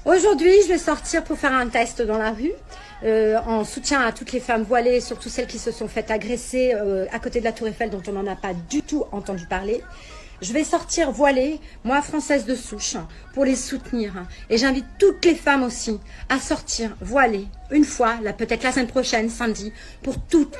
Aujourd'hui, je vais sortir pour faire un test dans la rue, en soutien à toutes les femmes voilées, surtout celles qui se sont faites agresser à côté de la Tour Eiffel, dont on n'en a pas du tout entendu parler. Je vais sortir voilée, moi française de souche, pour les soutenir. Et j'invite toutes les femmes aussi à sortir voilées, une fois, là peut-être la semaine prochaine, samedi, pour toutes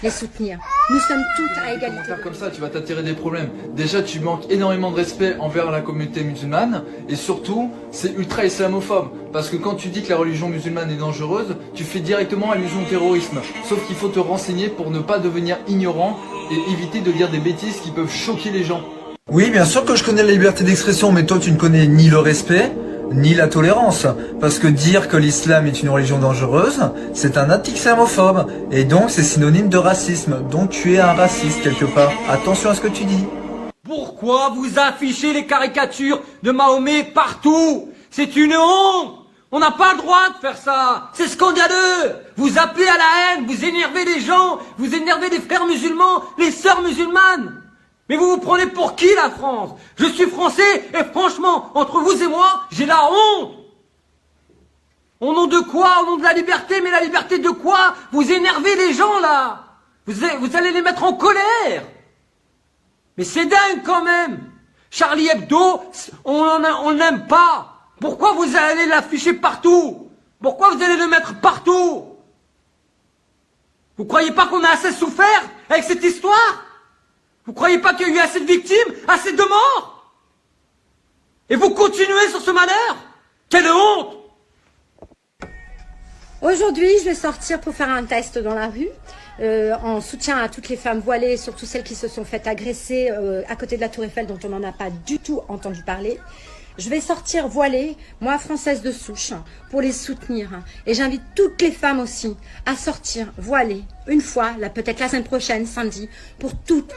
les soutenir. Nous sommes toutes à égalité. Faire comme ça, tu vas t'attirer des problèmes. Déjà, tu manques énormément de respect envers la communauté musulmane. Et surtout, c'est ultra islamophobe. Parce que quand tu dis que la religion musulmane est dangereuse, tu fais directement allusion au terrorisme. Sauf qu'il faut te renseigner pour ne pas devenir ignorant et éviter de dire des bêtises qui peuvent choquer les gens. Oui, bien sûr que je connais la liberté d'expression, mais toi tu ne connais ni le respect, ni la tolérance. Parce que dire que l'islam est une religion dangereuse, c'est un acte islamophobe. Et donc c'est synonyme de racisme. Donc tu es un raciste quelque part. Attention à ce que tu dis. Pourquoi vous affichez les caricatures de Mahomet partout? C'est une honte! On n'a pas le droit de faire ça. C'est scandaleux. Vous appelez à la haine, vous énervez les gens, vous énervez les frères musulmans, les sœurs musulmanes. Mais vous vous prenez pour qui, la France? Je suis français et franchement, entre vous et moi, j'ai la honte. Au nom de quoi? Au nom de la liberté? Mais la liberté de quoi? Vous énervez les gens là. Vous allez les mettre en colère. Mais c'est dingue quand même. Charlie Hebdo, on n'aime pas. Pourquoi vous allez l'afficher partout? Pourquoi vous allez le mettre partout? Vous croyez pas qu'on a assez souffert avec cette histoire? Vous croyez pas qu'il y a eu assez de victimes, assez de morts? Et vous continuez sur ce manœuvre? Quelle honte! Aujourd'hui, je vais sortir pour faire un test dans la rue, en soutien à toutes les femmes voilées, surtout celles qui se sont faites agresser à côté de la Tour Eiffel, dont on n'en a pas du tout entendu parler. Je vais sortir voilée, moi française de souche, pour les soutenir. Et j'invite toutes les femmes aussi à sortir voilées, une fois, là peut-être la semaine prochaine, samedi, pour toutes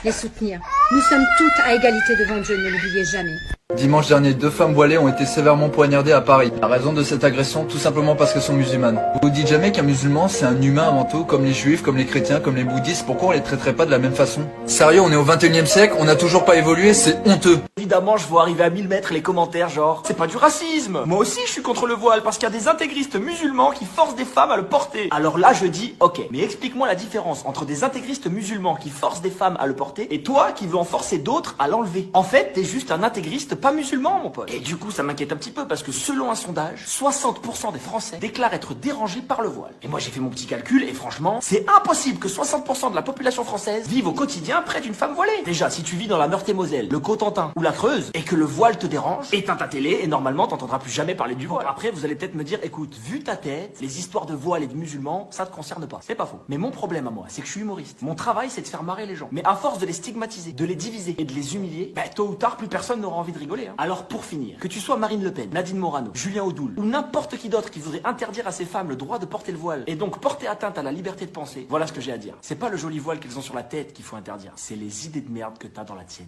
les soutenir. Nous sommes toutes à égalité devant Dieu, ne l'oubliez jamais. Dimanche dernier, 2 femmes voilées ont été sévèrement poignardées à Paris. La raison de cette agression, tout simplement parce qu'elles sont musulmanes. Vous vous dites jamais qu'un musulman, c'est un humain avant tout, comme les juifs, comme les chrétiens, comme les bouddhistes. Pourquoi on les traiterait pas de la même façon? Sérieux, on est au 21e siècle, on n'a toujours pas évolué, c'est honteux. Évidemment, je vois arriver à 1000 mètres les commentaires genre « C'est pas du racisme !» Moi aussi, je suis contre le voile parce qu'il y a des intégristes musulmans qui forcent des femmes à le porter. Alors là, je dis « Ok, mais explique-moi la différence entre des intégristes musulmans qui forcent des femmes à le porter et toi qui veux en forcer d'autres à l'enlever. En fait, t'es juste un intégriste pas musulman, mon pote. » Et du coup, ça m'inquiète un petit peu parce que selon un sondage, 60% des Français déclarent être dérangés par le voile. Et moi, j'ai fait mon petit calcul et franchement, c'est impossible que 60% de la population française vive au quotidien près d'une femme voilée. Déjà, si tu vis dans la Meurthe-et-Moselle, le Cotentin ou la Creuse et que le voile te dérange, éteins ta télé et normalement t'entendras plus jamais parler du voile. Après vous allez peut-être me dire, écoute, vu ta tête, les histoires de voile et de musulmans, ça te concerne pas. C'est pas faux. Mais mon problème à moi, c'est que je suis humoriste. Mon travail, c'est de faire marrer les gens. Mais à force de les stigmatiser, de les diviser et de les humilier, bah tôt ou tard, plus personne n'aura envie de rigoler. Hein. Alors pour finir, que tu sois Marine Le Pen, Nadine Morano, Julien Audoul ou n'importe qui d'autre qui voudrait interdire à ces femmes le droit de porter le voile et donc porter atteinte à la liberté de penser, voilà ce que j'ai à dire. C'est pas le joli voile qu'elles ont sur la tête qu'il faut interdire, c'est les idées de merde que t'as dans la tienne.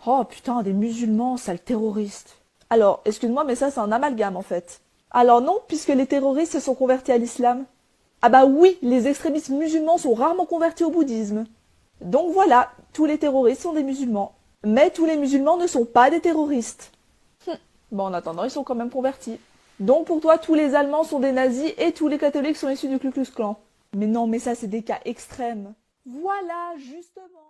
Oh putain, des musulmans, sale terroriste. Alors, excuse-moi, mais ça c'est un amalgame en fait. Alors non, puisque les terroristes se sont convertis à l'islam. Ah bah oui, les extrémistes musulmans sont rarement convertis au bouddhisme. Donc voilà, tous les terroristes sont des musulmans. Mais tous les musulmans ne sont pas des terroristes. Bon, en attendant, ils sont quand même convertis. Donc pour toi, tous les Allemands sont des nazis et tous les catholiques sont issus du Ku Klux Klan. Mais non, mais ça c'est des cas extrêmes. Voilà, justement.